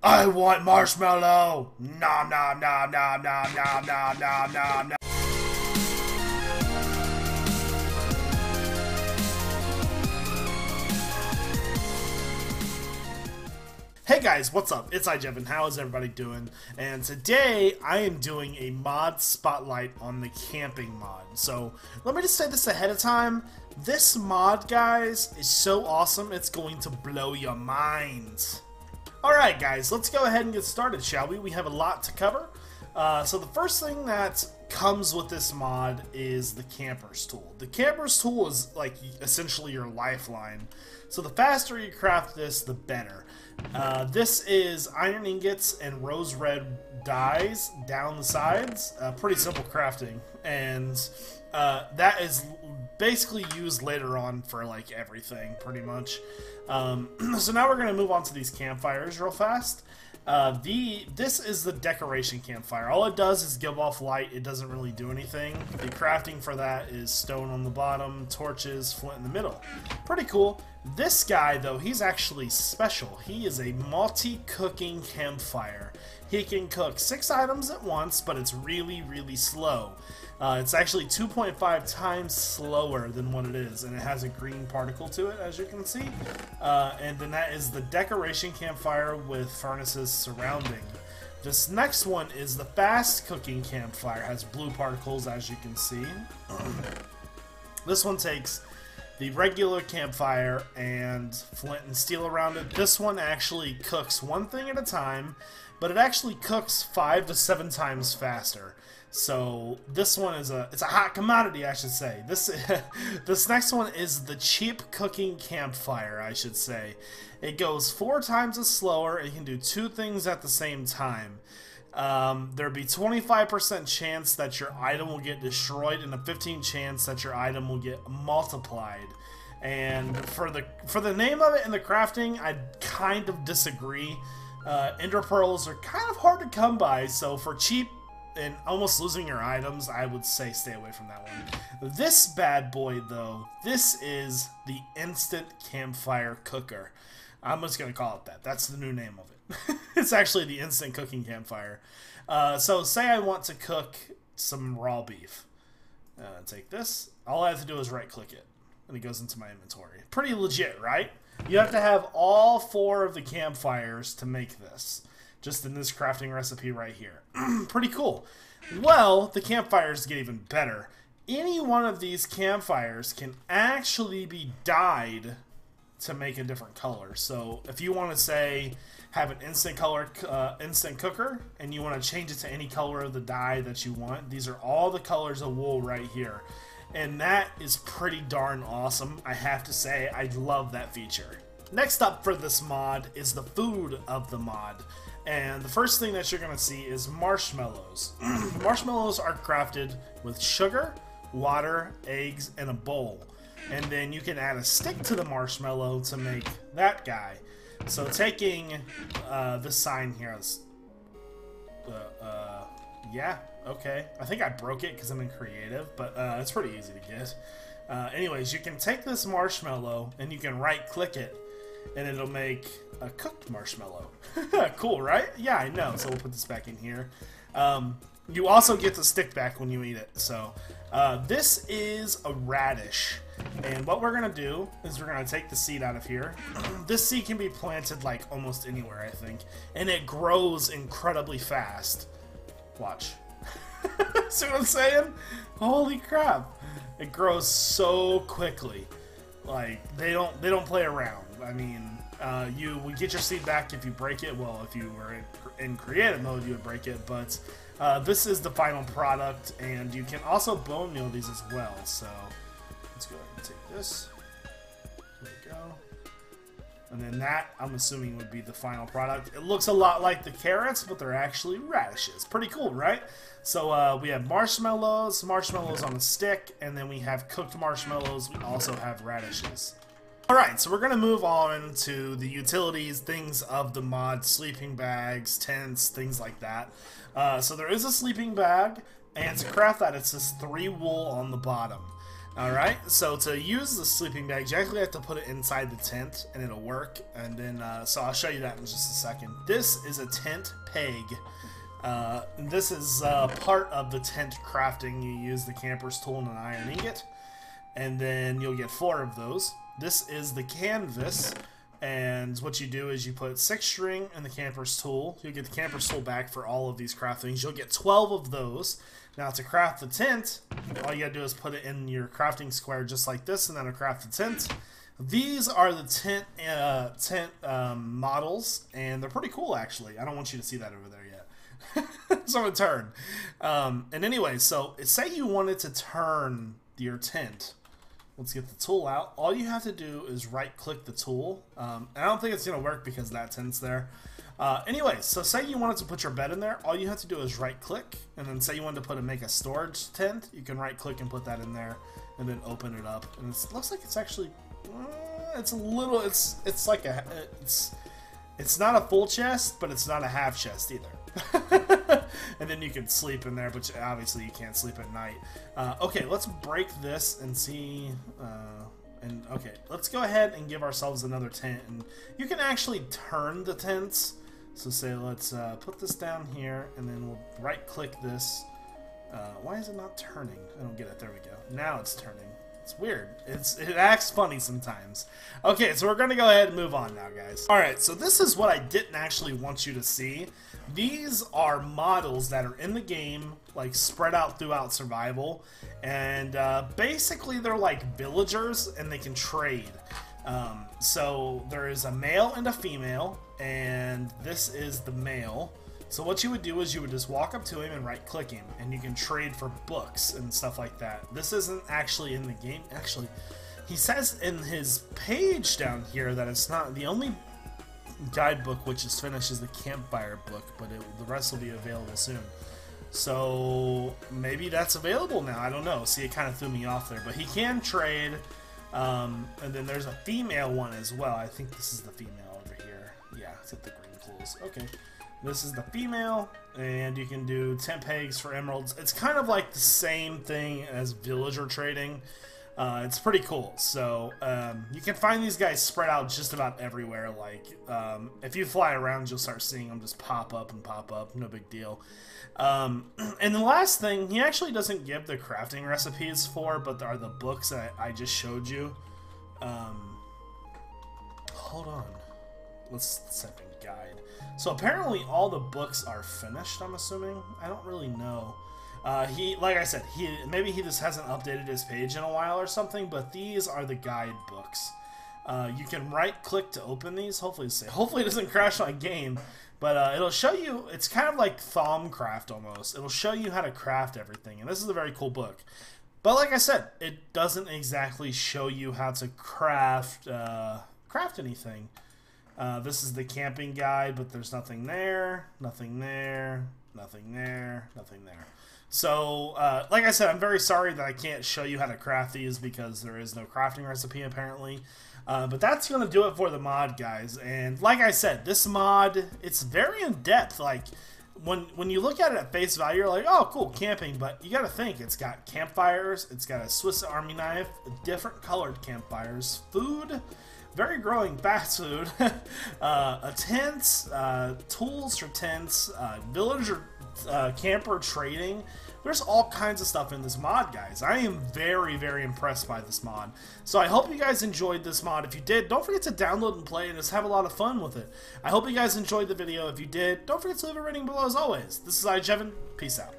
I want marshmallow! Nom nom nom nom nom nom nom nom nom nom. Hey guys, what's up? It's iJevin. How is everybody doing? And today I am doing a mod spotlight on the camping mod. So let me just say this ahead of time. This mod, guys, is so awesome it's going to blow your minds. Alright guys, let's go ahead and get started, shall we? We have a lot to cover. So the first thing that comes with this mod is the Campers tool. The Campers tool is like essentially your lifeline. So the faster you craft this, the better. This is iron ingots and rose red dyes down the sides. Pretty simple crafting, and that is basically used later on for like everything, pretty much. So now we're going to move on to these campfires real fast. This is the decoration campfire. All it does is give off light. It doesn't really do anything. The crafting for that is stone on the bottom, torches, flint in the middle. Pretty cool. This guy, though, he's actually special. He is a multi-cooking campfire. He can cook 6 items at once, but it's really, really slow. It's actually 2.5 times slower than what it is, and it has a green particle to it, as you can see. And then that is the decoration campfire with furnaces surrounding. This next one is the fast cooking campfire. It has blue particles, as you can see. This one takes the regular campfire and flint and steel around it. This one actually cooks one thing at a time, but it actually cooks 5 to 7 times faster. So this one is it's a hot commodity, I should say. This next one is the cheap cooking campfire, I should say. It goes 4 times as slower. It can do 2 things at the same time. There'll be 25% chance that your item will get destroyed and a 15% chance that your item will get multiplied. And for the name of it and the crafting, I kind of disagree. Ender pearls are kind of hard to come by, so for cheap and almost losing your items, I would say stay away from that one. This bad boy, though, this is the instant campfire cooker. I'm just gonna call it that. That's the new name of it. It's actually the instant cooking campfire. So say I want to cook some raw beef. Take this. All I have to do is right click it, and it goes into my inventory. Pretty legit, right? You have to have all 4 of the campfires to make this. Just in this crafting recipe right here. Pretty cool. Well, the campfires get even better. Any one of these campfires can actually be dyed to make a different color. So if you want to say have an instant cooker and you want to change it to any color of the dye that you want, these are all the colors of wool right here. And that is pretty darn awesome. I have to say, I love that feature. Next up for this mod is the food of the mod. And the first thing that you're going to see is marshmallows. Marshmallows are crafted with sugar, water, eggs, and a bowl. And then you can add a stick to the marshmallow to make that guy. So taking this sign here, yeah, okay. I think I broke it because I'm in creative, but it's pretty easy to get. Anyways, you can take this marshmallow and you can right click it, and it'll make a cooked marshmallow. Cool, right? Yeah, I know. So we'll put this back in here. You also get the stick back when you eat it. So this is a radish. And what we're going to do is we're going to take the seed out of here. This seed can be planted like almost anywhere, I think. And it grows incredibly fast. Watch. See what I'm saying? Holy crap. It grows so quickly. Like, they don't play around. I mean, you would get your seed back if you break it. Well, if you were in creative mode, you would break it. But this is the final product, and you can also bone meal these as well. So let's go ahead and take this. There we go. And then that, I'm assuming, would be the final product. It looks a lot like the carrots, but they're actually radishes. Pretty cool, right? So we have marshmallows on a stick, and then we have cooked marshmallows. We also have radishes. Alright, so we're going to move on to the utilities, things of the mod, sleeping bags, tents, things like that. So there is a sleeping bag, and to craft that, it says 3 wool on the bottom. Alright, so to use the sleeping bag, you actually have to put it inside the tent and it'll work. And then, so I'll show you that in just a second. This is a tent peg. This is part of the tent crafting. You use the camper's tool and an iron ingot, and then you'll get 4 of those. This is the canvas, and what you do is you put 6 string in the camper's tool. You'll get the camper's tool back for all of these craftings. You'll get 12 of those. Now to craft the tent, all you gotta do is put it in your crafting square just like this, and then it'll craft the tent. These are the tent models, and they're pretty cool actually. I don't want you to see that over there yet. So I'm gonna turn. And anyway, so say you wanted to turn your tent. Let's get the tool out. All you have to do is right click the tool. And I don't think it's gonna work because that tent's there. Anyway, so say you wanted to put your bed in there, all you have to do is right click, and then say you wanted to make a storage tent, you can right click and put that in there, and then open it up. And it looks like it's actually, it's a little, it's like a, it's not a full chest, but it's not a half chest either. And then you can sleep in there, but obviously you can't sleep at night. Okay, let's break this and see. Okay, let's go ahead and give ourselves another tent. And you can actually turn the tents. So say let's put this down here, and then we'll right click this. Why is it not turning? I don't get it. There we go. Now it's turning. It's weird. It acts funny sometimes. Okay, so we're gonna go ahead and move on now, guys. Alright, so this is what I didn't actually want you to see. These are models that are in the game, like spread out throughout survival, and basically they're like villagers and they can trade. So there is a male and a female, and this is the male. So what you would do is you would just walk up to him and right click him, and you can trade for books and stuff like that. This isn't actually in the game. Actually, he says in his page down here that it's not the only guidebook which is finished is the Campfire book, but the rest will be available soon. So maybe that's available now. I don't know. See, it kind of threw me off there, but he can trade. And then there's a female one as well. I think this is the female over here. Yeah, it's at the green clothes. Okay. This is the female, and you can do 10 pegs for emeralds. It's kind of like the same thing as villager trading. It's pretty cool. So you can find these guys spread out just about everywhere. Like if you fly around, you'll start seeing them just pop up and pop up. No big deal. And the last thing, he actually doesn't give the crafting recipes for, but there are the books that I just showed you. Hold on. Let's type in guide. So apparently all the books are finished, I'm assuming. I don't really know. Like I said, maybe he just hasn't updated his page in a while or something, but these are the guidebooks. You can right click to open these. Hopefully it doesn't crash my game, but it'll show you, it's kind of like Thaumcraft almost. It'll show you how to craft everything, and this is a very cool book. But like I said, it doesn't exactly show you how to craft anything. This is the camping guide, but there's nothing there, nothing there, nothing there, nothing there. So, like I said, I'm very sorry that I can't show you how to craft these because there is no crafting recipe apparently. But that's going to do it for the mod, guys. And like I said, this mod, it's very in-depth. Like, when you look at it at face value, you're like, oh, cool, camping. But you got to think, it's got campfires, it's got a Swiss Army knife, different colored campfires, food, very growing fast food, a tent, tools for tents, villager camper trading. There's all kinds of stuff in this mod, guys. I am very, very impressed by this mod. So I hope you guys enjoyed this mod. If you did, don't forget to download and play and just have a lot of fun with it. I hope you guys enjoyed the video. If you did, don't forget to leave a rating below as always. This is iJevin. Peace out.